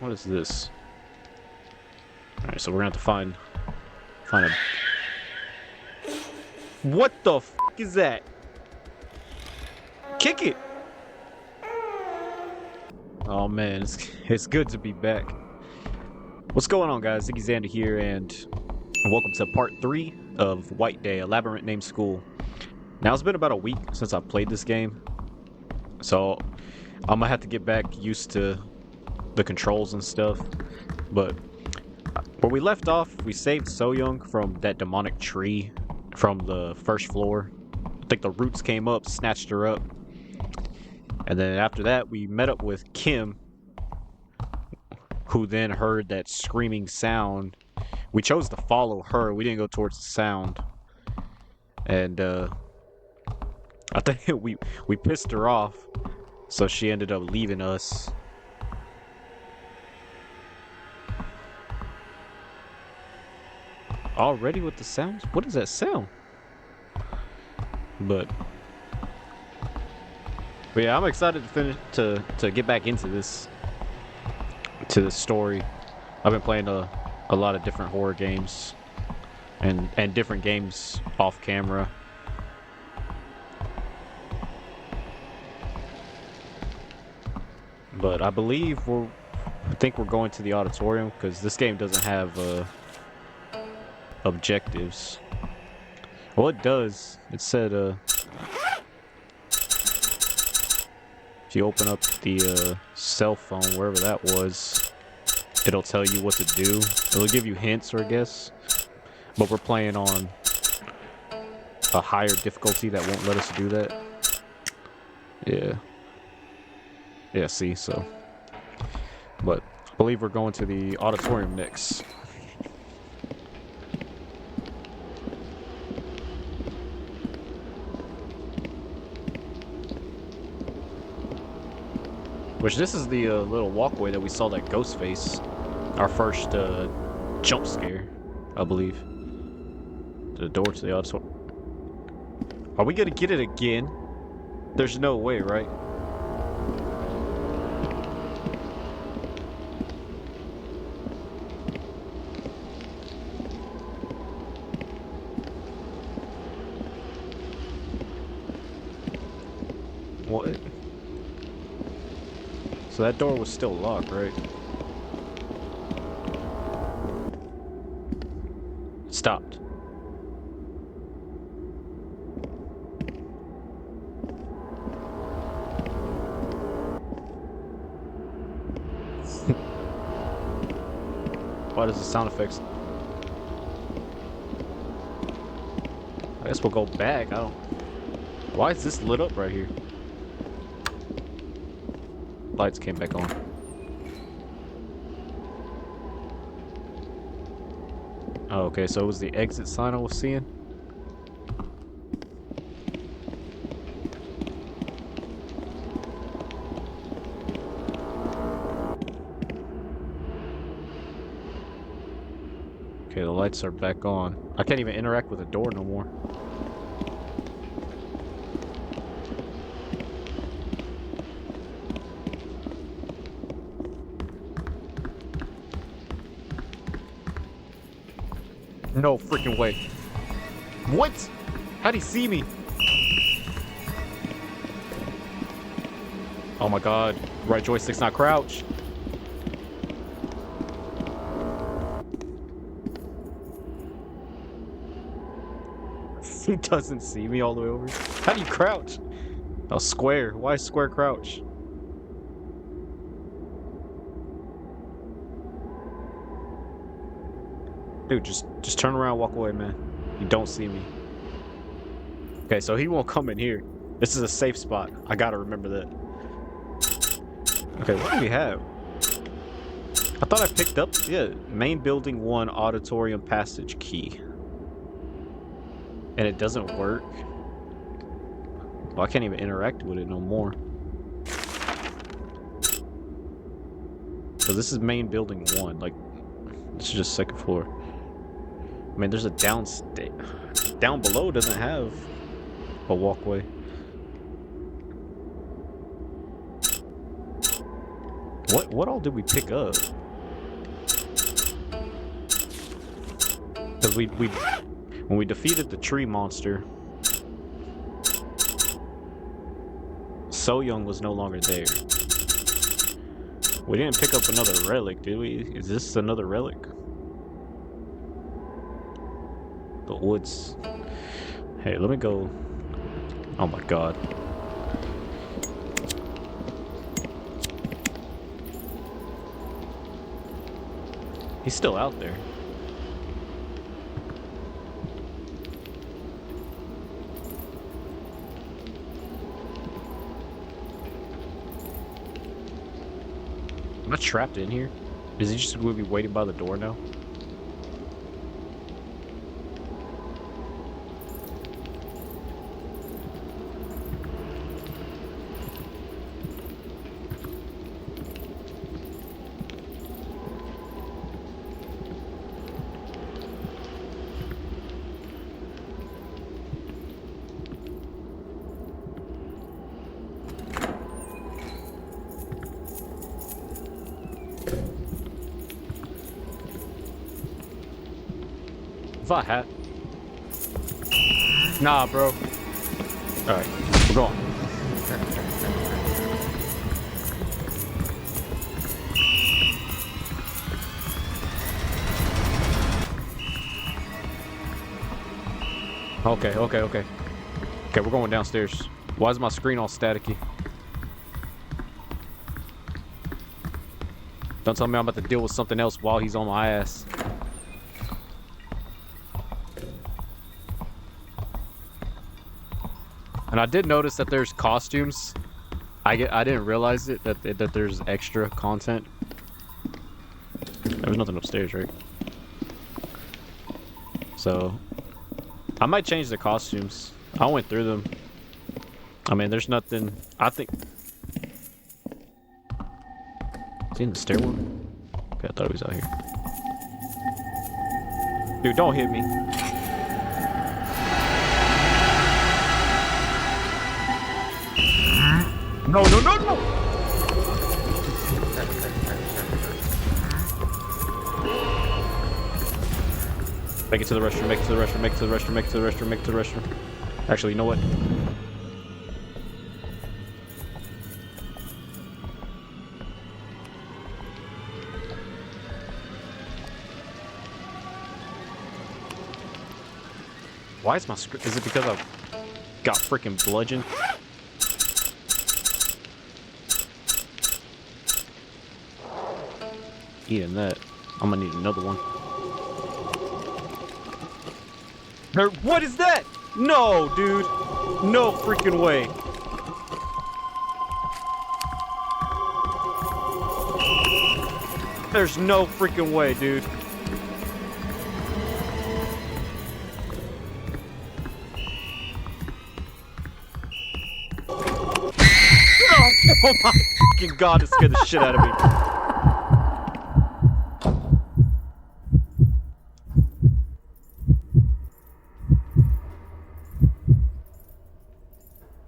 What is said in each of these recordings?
What is this? Alright, so we're gonna have to find a... What the f is that? Kick it! Oh man, it's good to be back. What's going on, guys? Ziggy Xander here, and welcome to part 3 of White Day, a Labyrinth named school. Now, it's been about a week since I've played this game, so I'm gonna have to get back used to the controls and stuff. But where we left off, we saved So-Young from that demonic tree from the first floor. I think the roots came up, snatched her up. And then after that, we met up with Kim, who then heard that screaming sound. We chose to follow her. We didn't go towards the sound. And I think we pissed her off, so she ended up leaving us. Already with the sounds? What is that sound? But yeah, I'm excited to finish to get back into this story. I've been playing a lot of different horror games and different games off camera. But I think we're going to the auditorium because this game doesn't have objectives. Well, it does. It said if you open up the cell phone, wherever that was, it'll tell you what to do. It'll give you hints, or I guess. But we're playing on a higher difficulty that won't let us do that. Yeah, see, so. But I believe we're going to the auditorium next. Which, this is the little walkway that we saw that ghost face. Our first jump scare, I believe. The door to the auditorium. Are we gonna get it again? There's no way, right? What? So that door was still locked, right? It stopped. Why does the sound effects? I guess we'll go back. I don't... Why is this lit up right here? Lights came back on. Oh, okay, so it was the exit sign I was seeing. Okay, the lights are back on. I can't even interact with the door no more. No freaking way. What? How'd he see me? Oh my god. Right joystick's not crouch. He doesn't see me all the way over. How do you crouch? Oh, square. Why square crouch? Dude, just turn around, walk away, man. You don't see me. Okay, so he won't come in here. This is a safe spot. I gotta remember that. Okay, what do we have? I thought I picked up, yeah, main building 1 auditorium passage key. And it doesn't work. Well, I can't even interact with it no more. So this is main building 1, like, this is just second floor. I mean, there's a down below doesn't have a walkway. What all did we pick up? Because we when we defeated the tree monster, So Young was no longer there. We didn't pick up another relic, did we? Is this another relic? The woods. Hey, let me go. Oh my god. He's still out there. Am I trapped in here? Is he just going to be waiting by the door now? If I had... Nah, bro. Alright, we're going. Okay. Okay, we're going downstairs. Why is my screen all staticky? Don't tell me I'm about to deal with something else while he's on my ass. And I did notice that there's costumes. I didn't realize it that there's extra content. There was nothing upstairs, right? So I might change the costumes. I went through them. I mean, there's nothing. I think. Is he in the stairwell? Okay, I thought he was out here. Dude, don't hit me. No! Make it to the restroom, make it to the restroom, make it to the restroom, make it to the restroom, make it to the restroom. Actually, you know what? Why is my screen? Is it because I got freaking bludgeoned? Eating that. I'm gonna need another one. What is that? No, dude. No freaking way. There's no freaking way, dude. Oh my fucking god, it scared the shit out of me.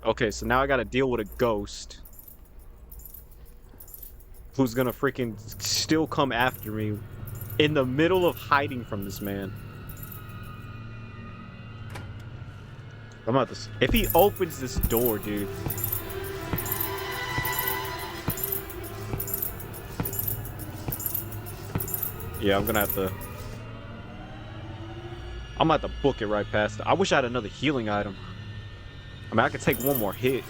Okay, so now I gotta deal with a ghost who's gonna freaking still come after me in the middle of hiding from this man. I'm about to. If he opens this door, dude. Yeah, I'm gonna have to. I'm gonna have to book it right past it. I wish I had another healing item. I mean, I could take one more hit.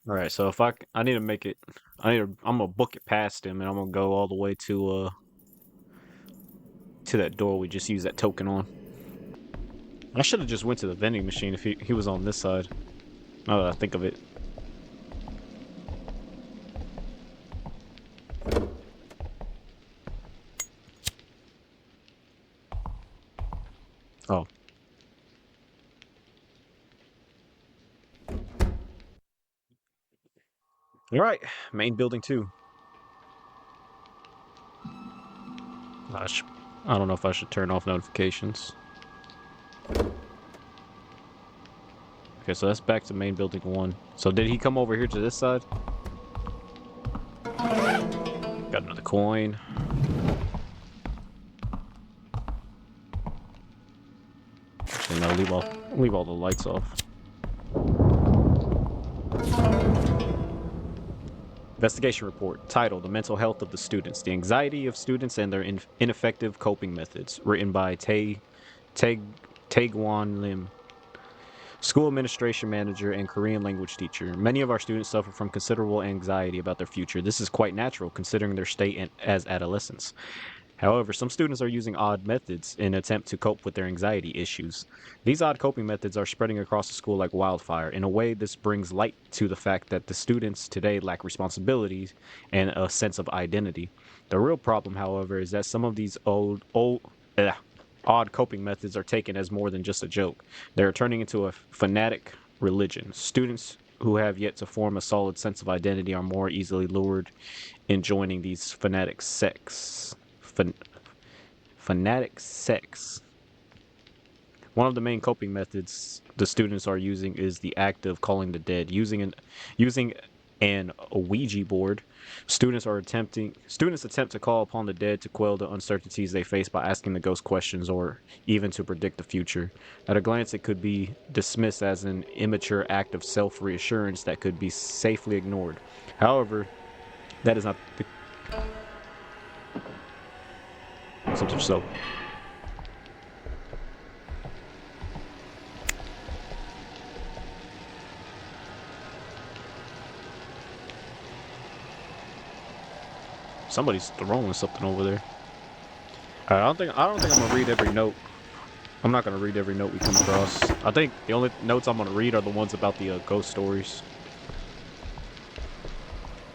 All right, so if I need to make it, I'm gonna book it past him, and I'm gonna go all the way to that door we just used that token on. I should have just went to the vending machine if he was on this side. Now that I think of it. Oh. All right, main building 2. I don't know if I should turn off notifications. Okay, so that's back to main building 1. So did he come over here to this side? Got another coin. Actually, no, leave all the lights off. Investigation report. Title: The Mental Health of the Students. The Anxiety of Students and Their Ineffective Coping Methods. Written by Taegwon Lim. School administration manager and Korean language teacher. Many of our students suffer from considerable anxiety about their future. This is quite natural considering their state as adolescents. However, some students are using odd methods in an attempt to cope with their anxiety issues. These odd coping methods are spreading across the school like wildfire. In a way, this brings light to the fact that the students today lack responsibilities and a sense of identity. The real problem, however, is that some of these odd coping methods are taken as more than just a joke. They are turning into a fanatic religion. Students who have yet to form a solid sense of identity are more easily lured in joining these fanatic sects. Fanatic sects. One of the main coping methods the students are using is the act of calling the dead. Using an Ouija board, students attempt to call upon the dead to quell the uncertainties they face by asking the ghost questions or even to predict the future. At a glance, it could be dismissed as an immature act of self-reassurance that could be safely ignored. However, that is not the something so. Somebody's throwing something over there. I don't think I'm gonna read every note. I'm not gonna read every note we come across. I think the only notes I'm gonna read are the ones about the ghost stories.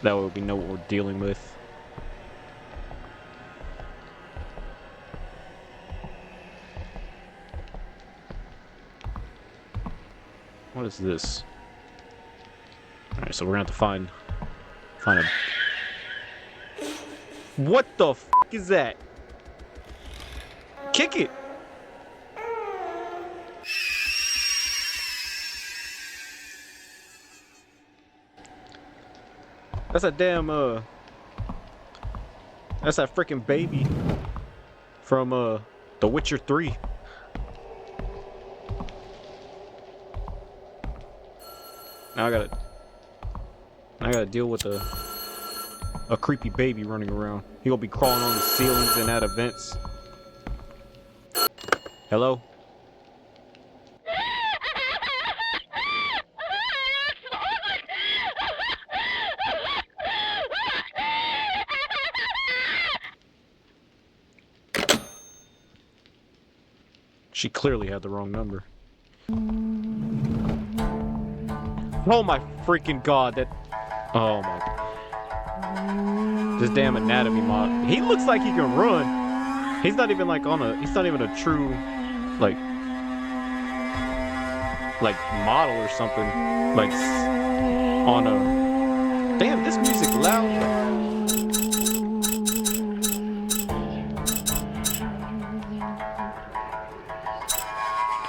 That way we know what we're dealing with. What is this? All right, so we're gonna have to find a. What the f is that? Kick it! That's a damn that's that freaking baby from The Witcher 3. Now I gotta deal with a creepy baby running around. He gonna be crawling on the ceilings and at events. Hello? She clearly had the wrong number. Oh my freaking god, that... Oh my... This damn anatomy mod. He looks like he can run. He's not even like on a... He's not even a true... Like model or something. Like... On a... Damn, this music loud.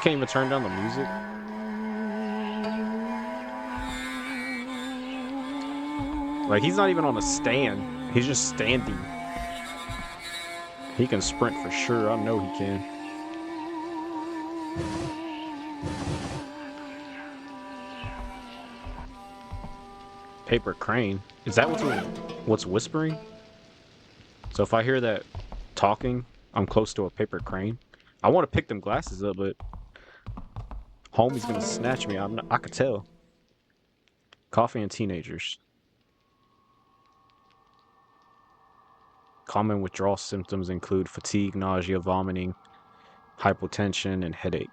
Can't even turn down the music. Like, he's not even on a stand. He's just standing. He can sprint for sure. I know he can. Paper crane. Is that what's whispering? So if I hear that talking, I'm close to a paper crane. I want to pick them glasses up, but homie's gonna snatch me. I could tell. Coffee and teenagers. Common withdrawal symptoms include fatigue, nausea, vomiting, hypotension, and headache.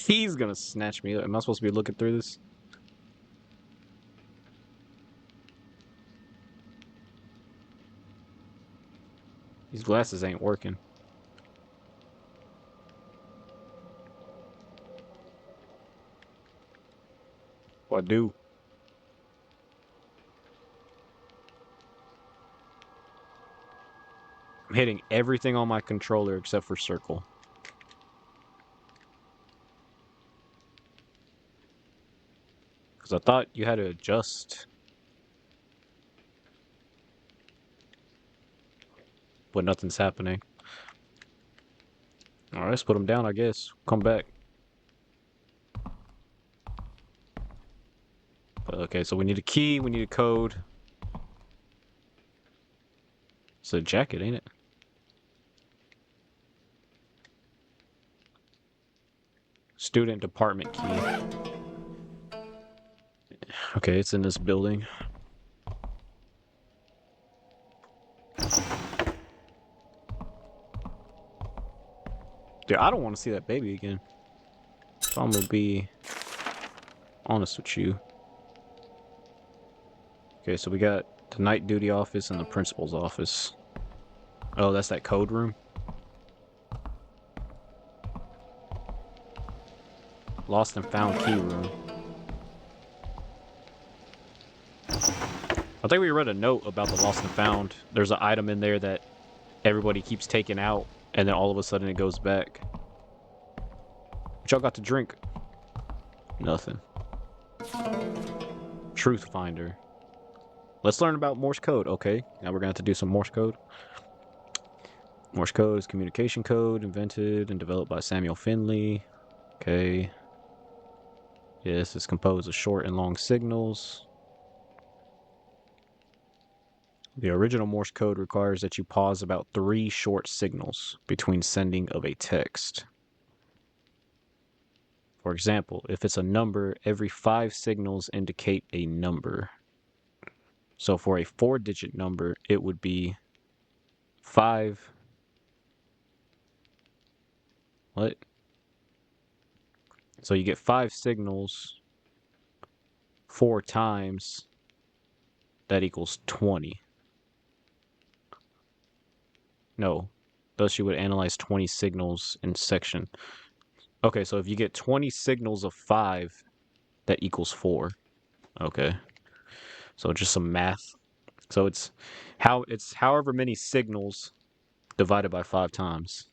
He's gonna snatch me up. Am I supposed to be looking through this? These glasses ain't working. What do? I'm hitting everything on my controller except for circle. Because I thought you had to adjust, but nothing's happening. Alright, let's put them down, I guess. Come back. Okay, so we need a key, we need a code. It's a jacket, ain't it? Student department key. Okay, it's in this building. Dude, I don't want to see that baby again. So I'm gonna be honest with you. Okay, so we got the night duty office and the principal's office. Oh, that's that code room? Lost and found key room. I think we read a note about the lost and found. There's an item in there that everybody keeps taking out, and then all of a sudden it goes back. What y'all got to drink? Nothing. Truth finder. Let's learn about Morse code. Okay, now we're gonna have to do some Morse code. Morse code is communication code invented and developed by Samuel Finley. Okay. Yes, it's composed of short and long signals. The original Morse code requires that you pause about 3 short signals between sending of a text. For example, if it's a number, every 5 signals indicate a number. So for a 4-digit number, it would be 5. What? So you get 5 signals 4 times. That equals 20. No. Thus you would analyze 20 signals in section. Okay, so if you get 20 signals of 5, that equals 4. Okay. So just some math. So it's however many signals divided by 5 times.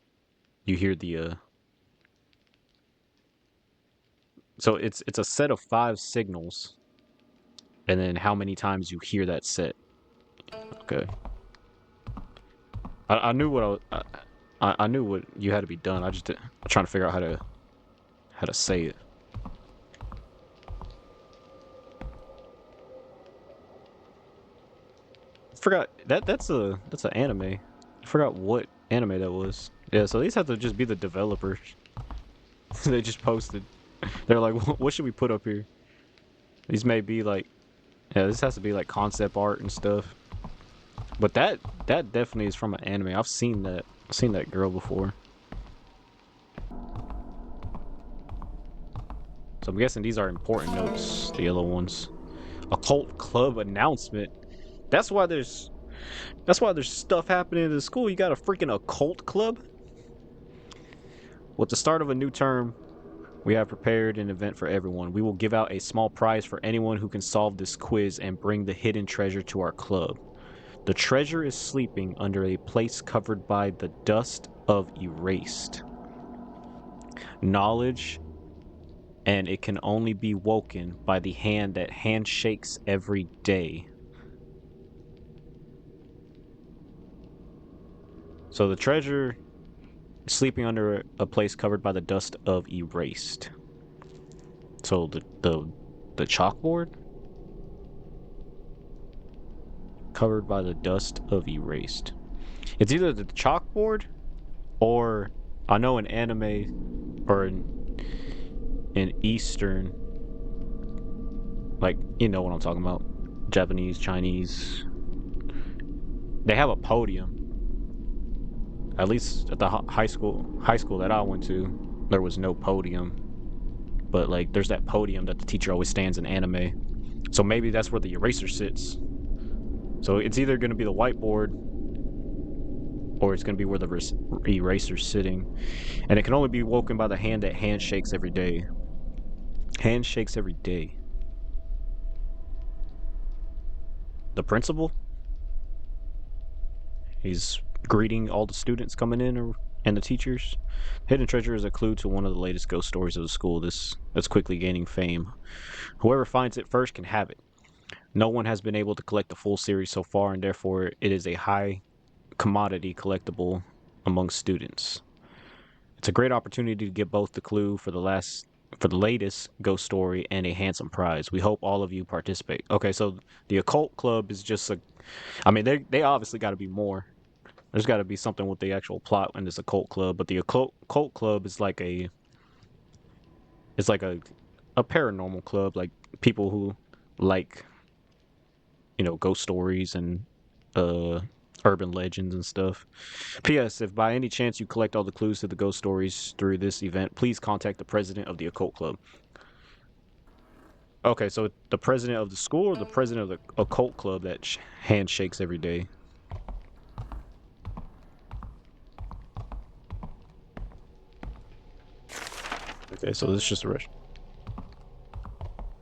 You hear the so it's a set of 5 signals, and then how many times you hear that set. Okay. I knew what I knew what you had to be done. I'm trying to figure out how to say it. I forgot that's an anime. I forgot what anime that was. Yeah, so these have to just be the developers. They just posted. They're like, what should we put up here? These may be like, yeah, this has to be like concept art and stuff. But that definitely is from an anime. I've seen that. I've seen that girl before. So I'm guessing these are important notes, the yellow ones. Occult club announcement. That's why there's stuff happening in the school. You got a freaking occult club? With the start of a new term, we have prepared an event for everyone. We will give out a small prize for anyone who can solve this quiz and bring the hidden treasure to our club. The treasure is sleeping under a place covered by the dust of erased knowledge, and it can only be woken by the hand that handshakes every day. So the treasure is sleeping under a place covered by the dust of erased. So the chalkboard? Covered by the dust of erased. It's either the chalkboard or I know in anime or in Eastern, like, you know what I'm talking about, Japanese, Chinese, they have a podium. At least at the high school that I went to, there was no podium. But like, there's that podium that the teacher always stands in anime. So maybe that's where the eraser sits. So it's either going to be the whiteboard or it's going to be where the eraser's sitting. And it can only be woken by the hand that handshakes every day. Handshakes every day. the principal. He's greeting all the students coming in and the teachers. Hidden treasure is a clue to one of the latest ghost stories of the school. This is quickly gaining fame. Whoever finds it first can have it. No one has been able to collect the full series so far, and therefore it is a high commodity collectible among students. It's a great opportunity to get both the clue for the latest ghost story and a handsome prize. We hope all of you participate. Okay, so the occult club is just a I mean they obviously got to be more. There's got to be something with the actual plot in this occult club, but the occult club is like a paranormal club, like people who like ghost stories and uh urban legends and stuff. P.S. If by any chance you collect all the clues to the ghost stories through this event, please contact the president of the occult club. Okay, so the president of the school or the president of the occult club that handshakes every day? Okay, so this is just a rush.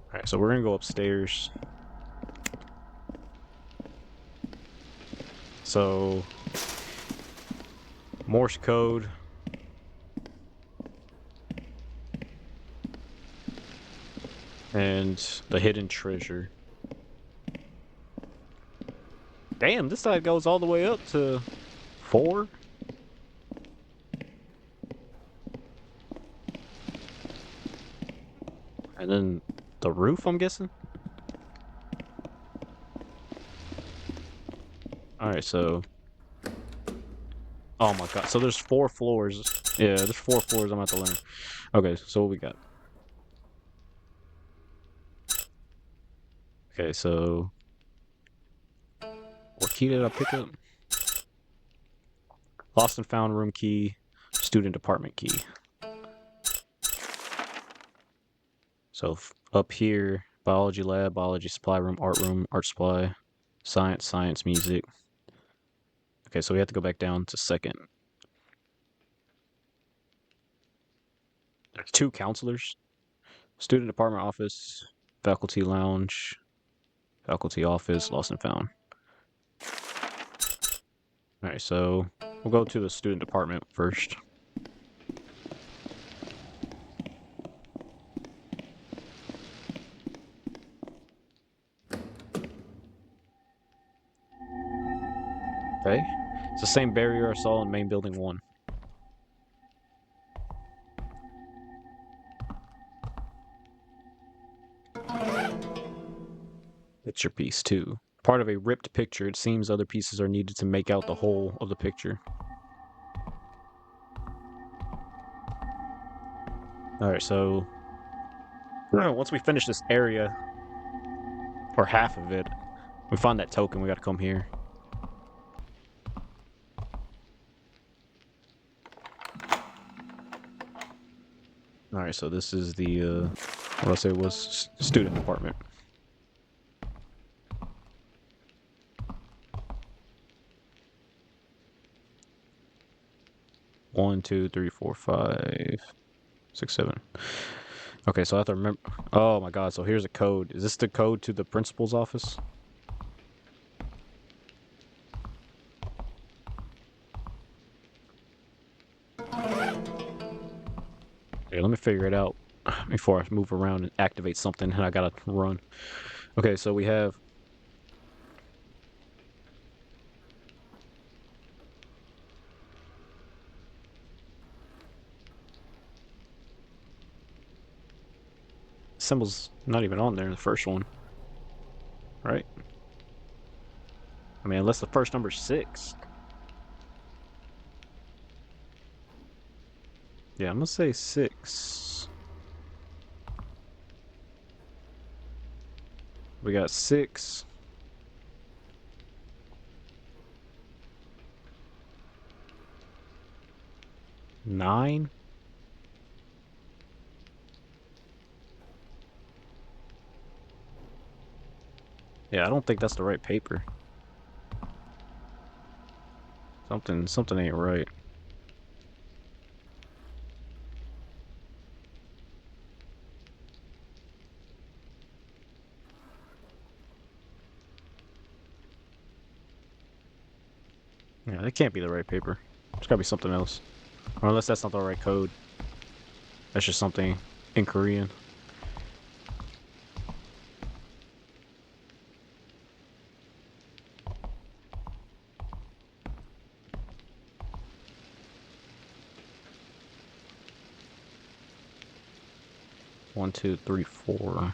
Alright, so we're gonna go upstairs. So Morse code. And the hidden treasure. Damn, this side goes all the way up to 4. And then the roof, I'm guessing? Alright, so... Oh my god, so there's 4 floors. Yeah, there's 4 floors I'm about to learn. Okay, so what we got? Okay, so... What key did I pick up? Lost and found room key, student apartment key. So up here, biology lab, biology supply room, art supply, science, music. Okay, so we have to go back down to second. There's 2 counselors. Student apartment office, faculty lounge, faculty office, lost and found. Alright, so we'll go to the student apartment first. Okay. It's the same barrier I saw in main building 1. Picture piece 2. Part of a ripped picture, it seems other pieces are needed to make out the whole of the picture. Alright, so once we finish this area, or half of it, we find that token, we gotta come here. Alright, so this is the, what I say was student apartment. One, two, three, four, 5, 6, 7. Okay, so I have to remember. Oh my god, so here's a code. Is this the code to the principal's office? Okay, let me figure it out before I move around and activate something and I gotta run. Okay, so we have... Symbol's not even on there in the first one. Right? I mean, unless the first number's 6. Yeah, I'm gonna say 6. We got 6. Nine? Yeah, I don't think that's the right paper. Something ain't right. Yeah, that can't be the right paper. It's gotta be something else. Or unless that's not the right code. That's just something in Korean. One, two, three, four.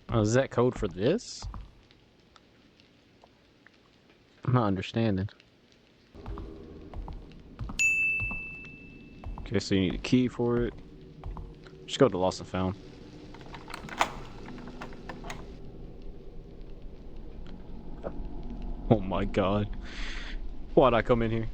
Oh, is that code for this? I'm not understanding. Okay, so you need a key for it. Just go to Lost and Found. Oh my god. Why'd I come in here?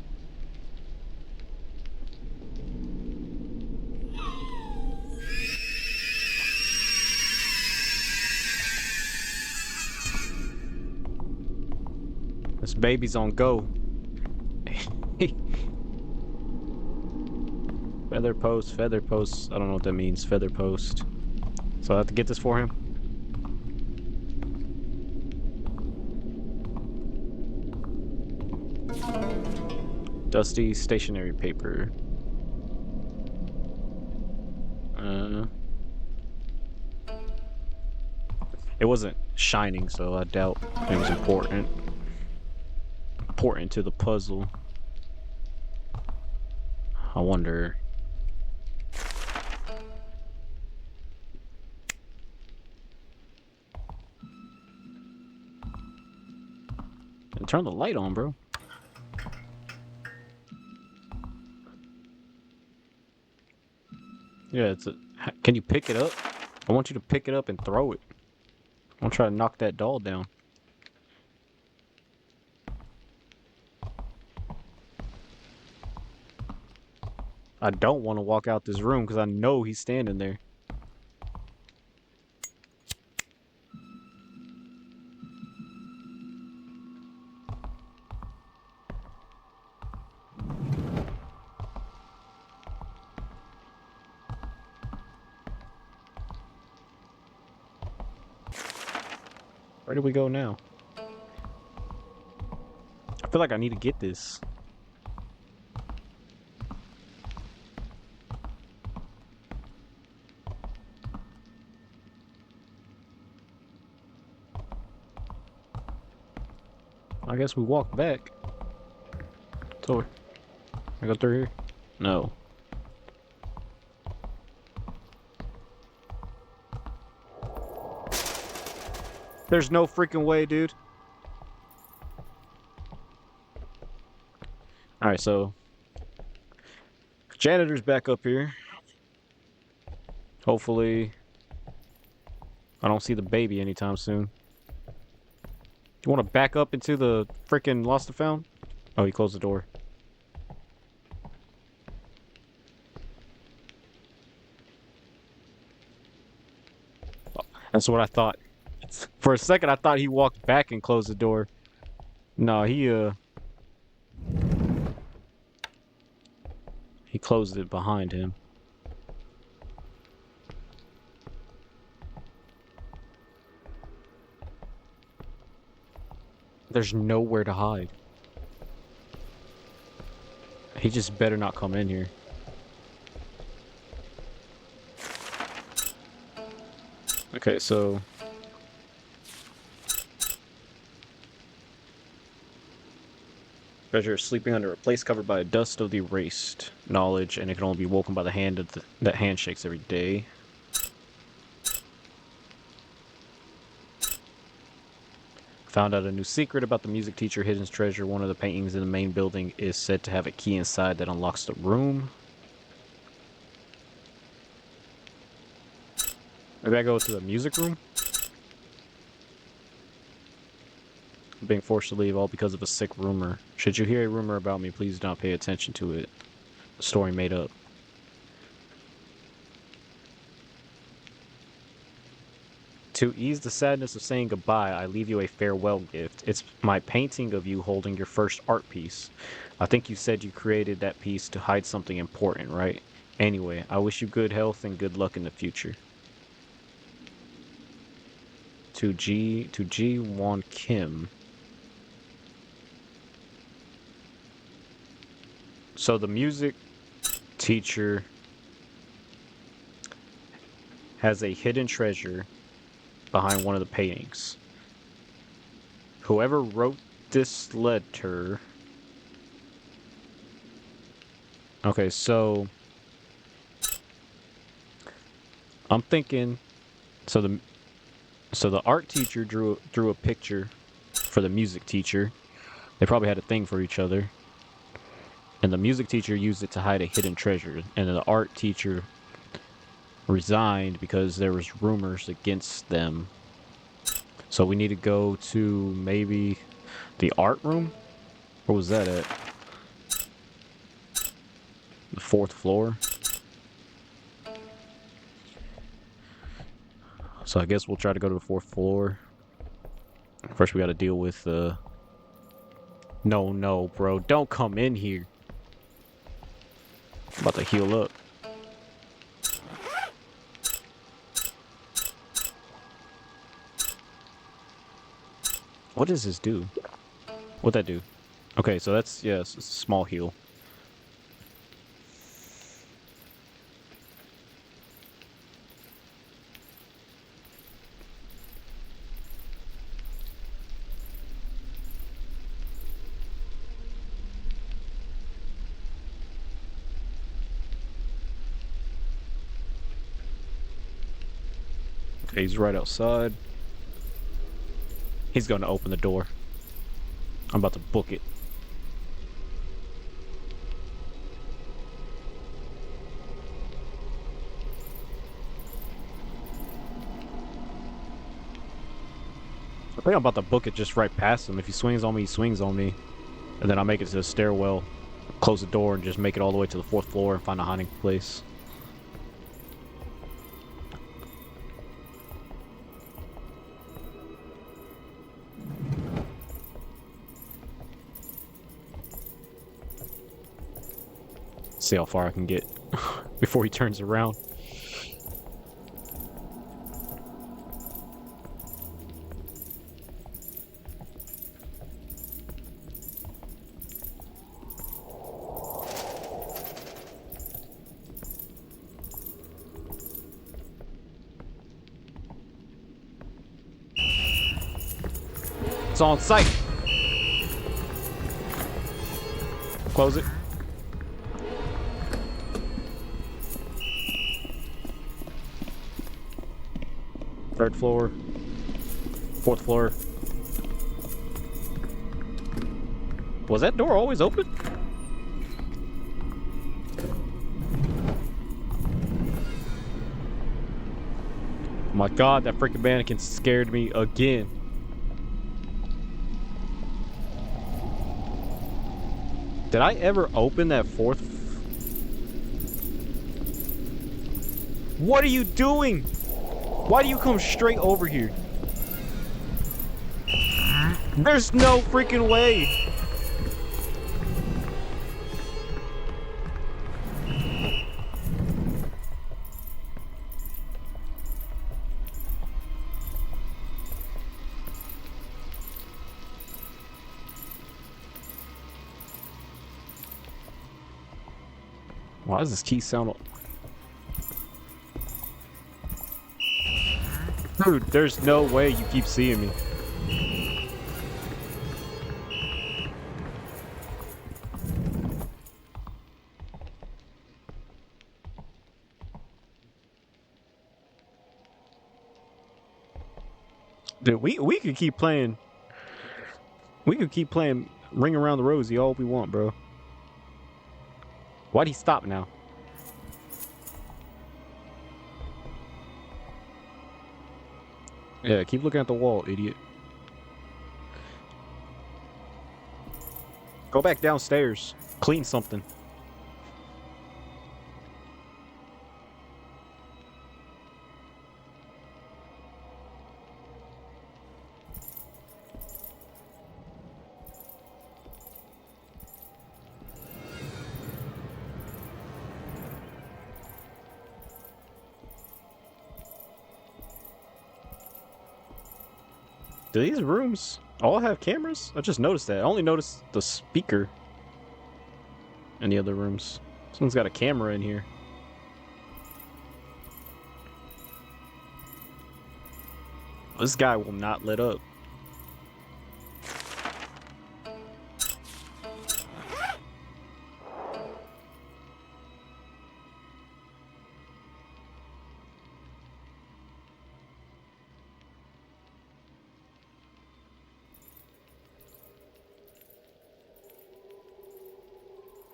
This baby's on go. Feather post, feather post. I don't know what that means. Feather post. So I have to get this for him. Dusty stationery paper. It wasn't shining, so I doubt it was important. Important to the puzzle. I wonder. And turn the light on, bro. Yeah, it's a. Can you pick it up? I want you to pick it up and throw it. I'm trying to knock that doll down. I don't want to walk out this room because I know he's standing there. Where do we go now? I feel like I need to get this. I guess we walk back. It's over. I go through here? No. There's no freaking way, dude. Alright, so janitor's back up here. Hopefully I don't see the baby anytime soon. You want to back up into the freaking Lost and Found? Oh, he closed the door. Oh, that's what I thought. For a second, I thought he walked back and closed the door. No, he closed it behind him. There's nowhere to hide. He just better not come in here. Okay, so treasure is sleeping under a place covered by a dust of the erased knowledge, and it can only be woken by the hand of that hand shakes every day. Found out a new secret about the music teacher hidden treasure. One of the paintings in the main building is said to have a key inside that unlocks the room. Maybe I go to the music room? I'm being forced to leave all because of a sick rumor. Should you hear a rumor about me, please do not pay attention to it. The story made up. To ease the sadness of saying goodbye, I leave you a farewell gift. It's my painting of you holding your first art piece. I think you said you created that piece to hide something important, right? Anyway, I wish you good health and good luck in the future. to Ji Won Kim. So the music teacher has a hidden treasure behind one of the paintings. Whoever wrote this letter... Okay, so... I'm thinking... So the art teacher drew a picture for the music teacher. They probably had a thing for each other. And the music teacher used it to hide a hidden treasure. And the art teacher resigned because there was rumors against them. So we need to go to maybe the art room? Where was that at? The 4th floor? So I guess we'll try to go to the 4th floor. First we gotta deal with No, bro. Don't come in here. I'm about to heal up. What does this do? What'd that do? Okay, so that's, yeah, it's a small heal. Okay, he's right outside. He's going to open the door. I'm about to book it. I think I'm about to book it just right past him. If he swings on me, he swings on me. And then I'll make it to the stairwell, close the door, and just make it all the way to the 4th floor and find a hiding place. See how far I can get before he turns around. It's on site. Close it. Third floor. 4th floor. Was that door always open? Oh my god, that freaking mannequin scared me again. Did I ever open that 4th? What are you doing? Why do you come straight over here? There's no freaking way. Why does this key sound? Dude, there's no way you keep seeing me. Dude, we could keep playing. We could keep playing Ring Around the Rosie all we want, bro. Why'd he stop now? Yeah, keep looking at the wall, idiot. Go back downstairs. Clean something. Do these rooms all have cameras? I just noticed that. I only noticed the speaker in the other rooms. Someone's got a camera in here. This guy will not let up.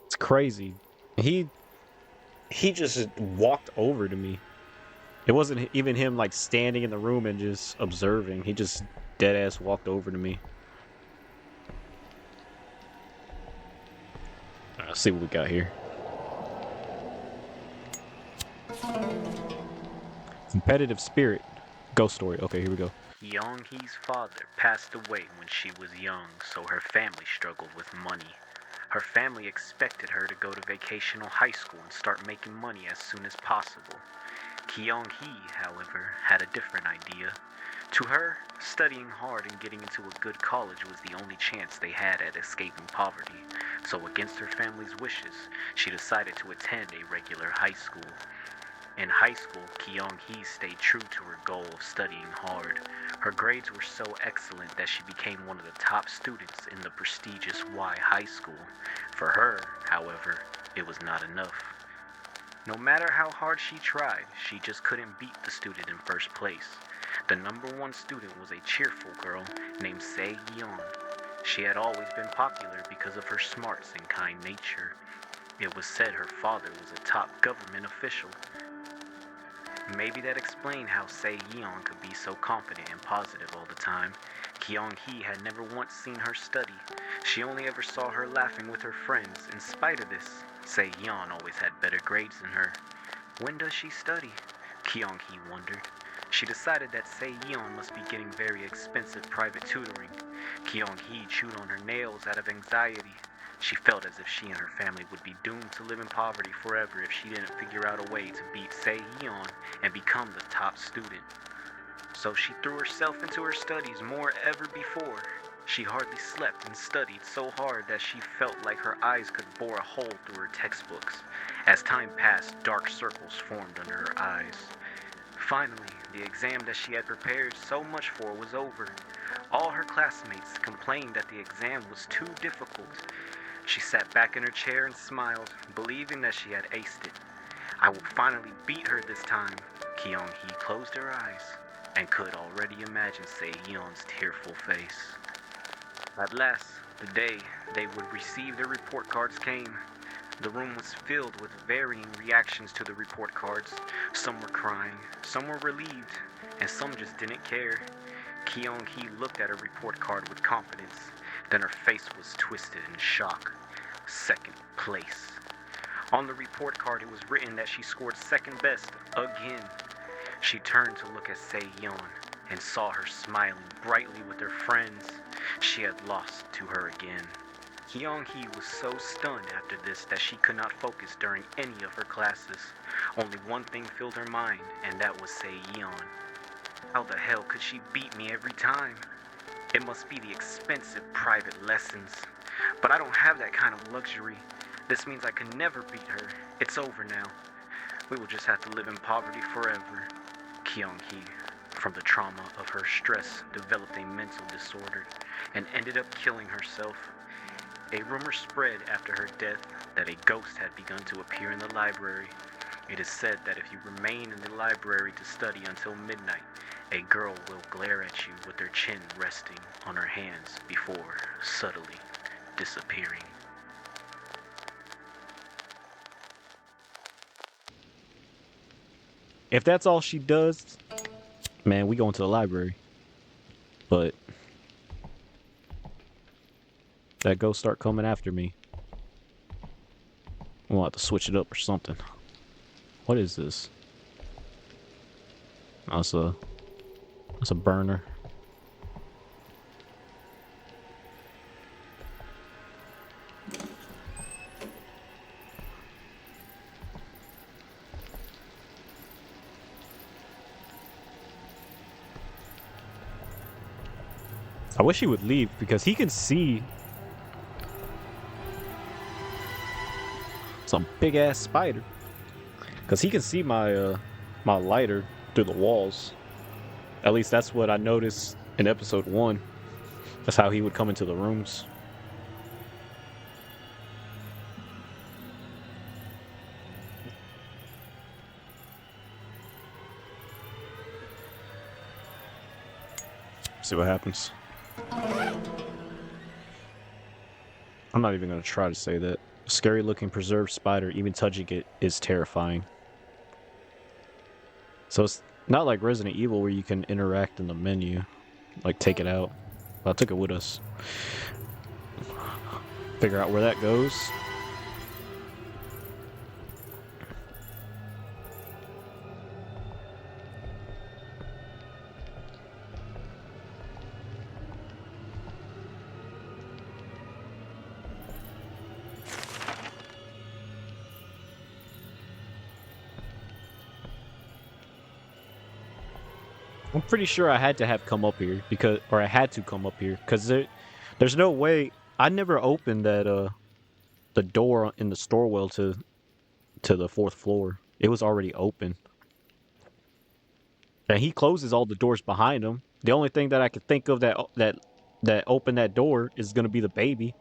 It's crazy. He just walked over to me. It wasn't even him like standing in the room and just observing. He just dead ass walked over to me. Let's see what we got here. Competitive spirit. Ghost story. Okay, here we go. Young-hee's father passed away when she was young, so her family struggled with money. Her family expected her to go to vacational high school and start making money as soon as possible. Kyung-hee, however, had a different idea. To her, studying hard and getting into a good college was the only chance they had at escaping poverty. So against her family's wishes, she decided to attend a regular high school. In high school, Kyung-hee stayed true to her goal of studying hard. Her grades were so excellent that she became one of the top students in the prestigious Y High School. For her, however, it was not enough. No matter how hard she tried, she just couldn't beat the student in first place. The number one student was a cheerful girl named Se-yeon. She had always been popular because of her smarts and kind nature. It was said her father was a top government official. Maybe that explained how Se-yeon could be so confident and positive all the time. Kyung-hee had never once seen her study. She only ever saw her laughing with her friends. In spite of this, Se-yeon always had better grades than her. When does she study? Kyung-hee wondered. She decided that Se-yeon must be getting very expensive private tutoring. Kyung-hee chewed on her nails out of anxiety. She felt as if she and her family would be doomed to live in poverty forever if she didn't figure out a way to beat Se-yeon and become the top student. So she threw herself into her studies more ever before. She hardly slept and studied so hard that she felt like her eyes could bore a hole through her textbooks. As time passed, dark circles formed under her eyes. Finally, the exam that she had prepared so much for was over. All her classmates complained that the exam was too difficult. She sat back in her chair and smiled, believing that she had aced it. I will finally beat her this time. Kyung-hee closed her eyes and could already imagine Se-yeon's tearful face. At last, the day they would receive their report cards came. The room was filled with varying reactions to the report cards. Some were crying, some were relieved, and some just didn't care. Kyung-hee looked at her report card with confidence. Then her face was twisted in shock. Second place. On the report card it was written that she scored second best again. She turned to look at Se-yeon and saw her smiling brightly with her friends. She had lost to her again. Kyung-hee was so stunned after this that she could not focus during any of her classes. Only one thing filled her mind, and that was Se-yeon. How the hell could she beat me every time? It must be the expensive private lessons. But I don't have that kind of luxury. This means I can never beat her. It's over now. We will just have to live in poverty forever. Kyung-hee, from the trauma of her stress, developed a mental disorder and ended up killing herself. A rumor spread after her death that a ghost had begun to appear in the library. It is said that if you remain in the library to study until midnight, a girl will glare at you with her chin resting on her hands before subtly disappearing. If that's all she does, man, we going to the library. But that ghost start coming after me. We'll have to switch it up or something. What is this? Oh, that's a burner. I wish he would leave because he can see some big ass spider. Because he can see my lighter through the walls. At least that's what I noticed in episode 1. That's how he would come into the rooms. See what happens. I'm not even going to try to say that. A scary looking preserved spider, even touching it is terrifying. So it's not like Resident Evil where you can interact in the menu. Like take it out. Well, I took it with us. Figure out where that goes. I'm pretty sure I had to have come up here because, or I had to come up here because there's no way. I never opened that the door in the stairwell to the 4th floor. It was already open, and he closes all the doors behind him. The only thing that I could think of that opened that door is gonna be the baby.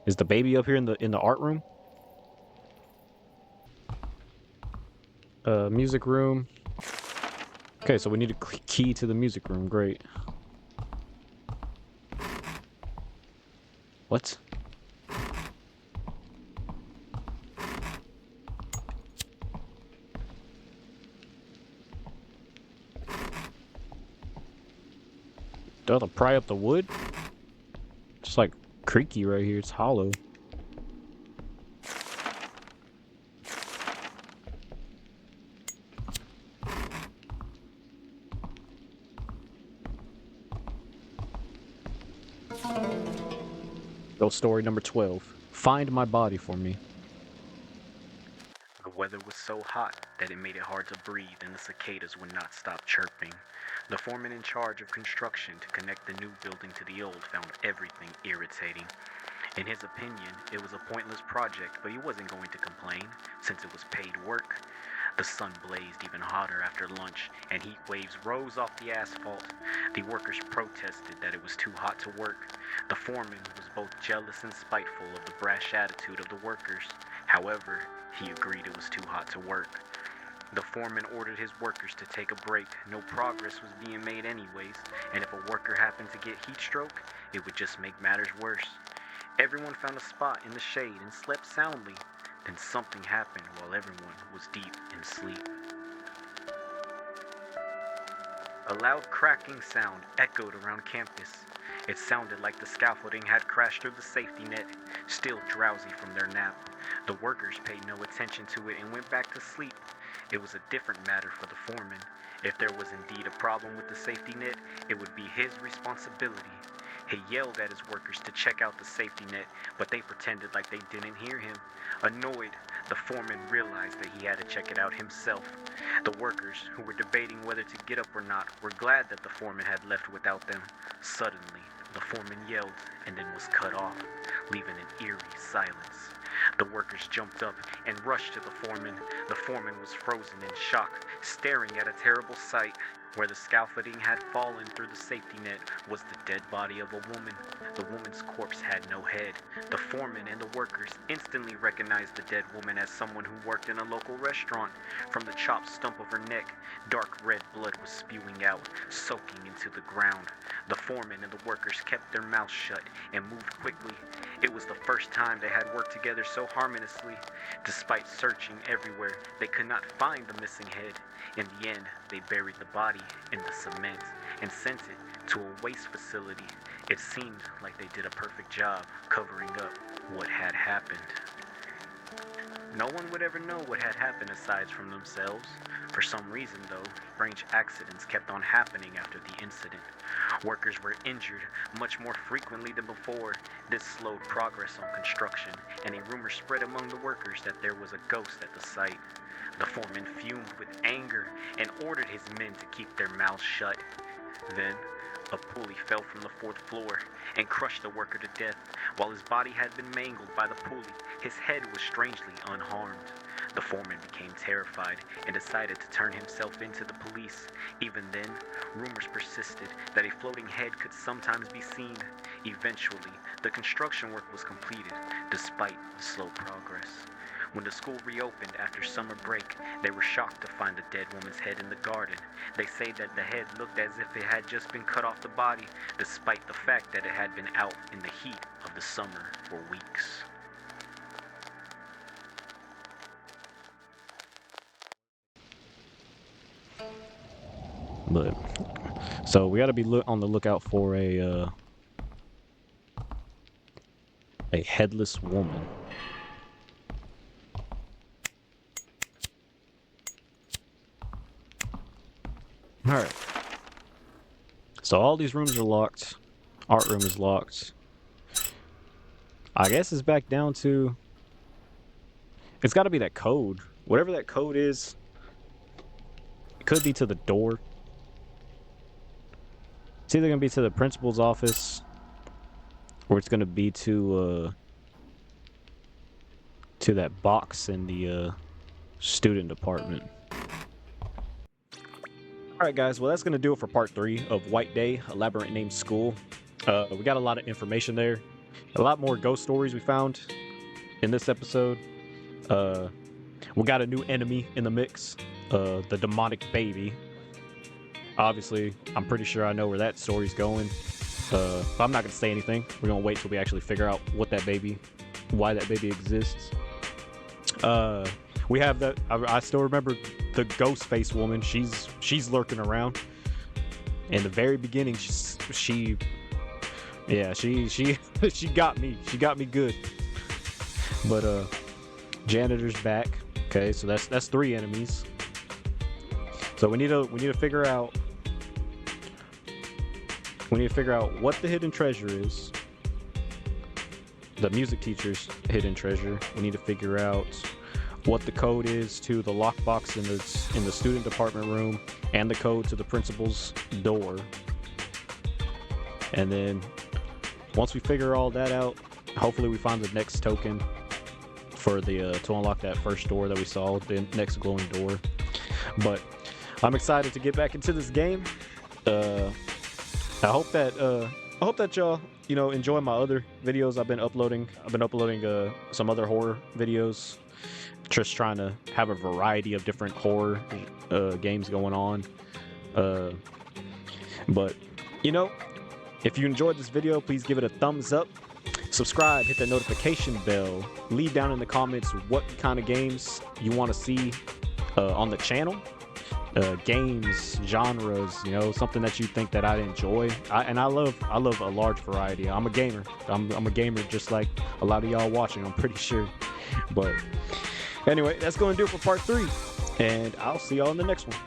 Is the baby up here in the art room? Music room. Okay, so we need a key to the music room. Great. What? Do I have to pry up the wood? Just like creaky right here. It's hollow. Ghost story number 12. Find my body for me. The weather was so hot that it made it hard to breathe, and the cicadas would not stop chirping. The foreman in charge of construction to connect the new building to the old found everything irritating. In his opinion, it was a pointless project, but he wasn't going to complain, since it was paid work. The sun blazed even hotter after lunch, and heat waves rose off the asphalt. The workers protested that it was too hot to work. The foreman was both jealous and spiteful of the brash attitude of the workers. However, he agreed it was too hot to work. The foreman ordered his workers to take a break. No progress was being made anyways, and if a worker happened to get heat stroke, it would just make matters worse. Everyone found a spot in the shade and slept soundly. Then something happened while everyone was deep in sleep. A loud cracking sound echoed around campus. It sounded like the scaffolding had crashed through the safety net. Still drowsy from their nap, the workers paid no attention to it and went back to sleep. It was a different matter for the foreman. If there was indeed a problem with the safety net, it would be his responsibility. He yelled at his workers to check out the safety net, but they pretended like they didn't hear him. Annoyed, the foreman realized that he had to check it out himself. The workers, who were debating whether to get up or not, were glad that the foreman had left without them. Suddenly, the foreman yelled and then was cut off, leaving an eerie silence. The workers jumped up and rushed to the foreman. The foreman was frozen in shock, staring at a terrible sight. Where the scaffolding had fallen through the safety net was the dead body of a woman. The woman's corpse had no head. The foreman and the workers instantly recognized the dead woman as someone who worked in a local restaurant. From the chopped stump of her neck, dark red blood was spewing out, soaking into the ground. The foreman and the workers kept their mouths shut and moved quickly. It was the first time they had worked together so harmoniously. Despite searching everywhere, they could not find the missing head. In the end, they buried the body in the cement and sent it to a waste facility. It seemed like they did a perfect job covering up what had happened. No one would ever know what had happened aside from themselves. For some reason, though, strange accidents kept on happening after the incident. Workers were injured much more frequently than before. This slowed progress on construction, and a rumor spread among the workers that there was a ghost at the site. The foreman fumed with anger and ordered his men to keep their mouths shut. Then, a pulley fell from the fourth floor and crushed the worker to death. While his body had been mangled by the pulley, his head was strangely unharmed. The foreman became terrified and decided to turn himself in to the police. Even then, rumors persisted that a floating head could sometimes be seen. Eventually, the construction work was completed, despite the slow progress. When the school reopened after summer break, they were shocked to find the dead woman's head in the garden. They say that the head looked as if it had just been cut off the body, despite the fact that it had been out in the heat of the summer for weeks. But so we got to be on the lookout for a headless woman. All right. So all these rooms are locked. Art room is locked. I guess it's back down to. It's got to be that code. Whatever that code is. It could be to the door. It's either gonna be to the principal's office, or it's gonna be to that box in the student department. All right, guys. Well, that's gonna do it for part 3 of White Day, a Labyrinth named school. We got a lot of information there, a lot more ghost stories we found in this episode. We got a new enemy in the mix, the demonic baby. Obviously, I'm pretty sure I know where that story's going. But I'm not gonna say anything. We're gonna wait till we actually figure out why that baby exists. We have that. I still remember the ghost face woman. She's lurking around. In the very beginning, she got me. She got me good. But janitor's back. Okay, so that's 3 enemies. So we need to figure out. We need to figure out what the hidden treasure is. The music teacher's hidden treasure. We need to figure out what the code is to the lockbox in the student department room, and the code to the principal's door. And then once we figure all that out, hopefully we find the next token for the to unlock that first door that we saw, the next glowing door. But I'm excited to get back into this game. I hope that y'all enjoy my other videos I've been uploading. I've been uploading some other horror videos, just trying to have a variety of different horror games going on. But if you enjoyed this video, please give it a thumbs up, subscribe, hit the notification bell, leave down in the comments what kind of games you want to see on the channel. Games, genres, something that you think that I'd enjoy. I love a large variety. I'm a gamer. I'm a gamer just like a lot of y'all watching, I'm pretty sure. But anyway, that's going to do it for part 3, and I'll see y'all in the next one.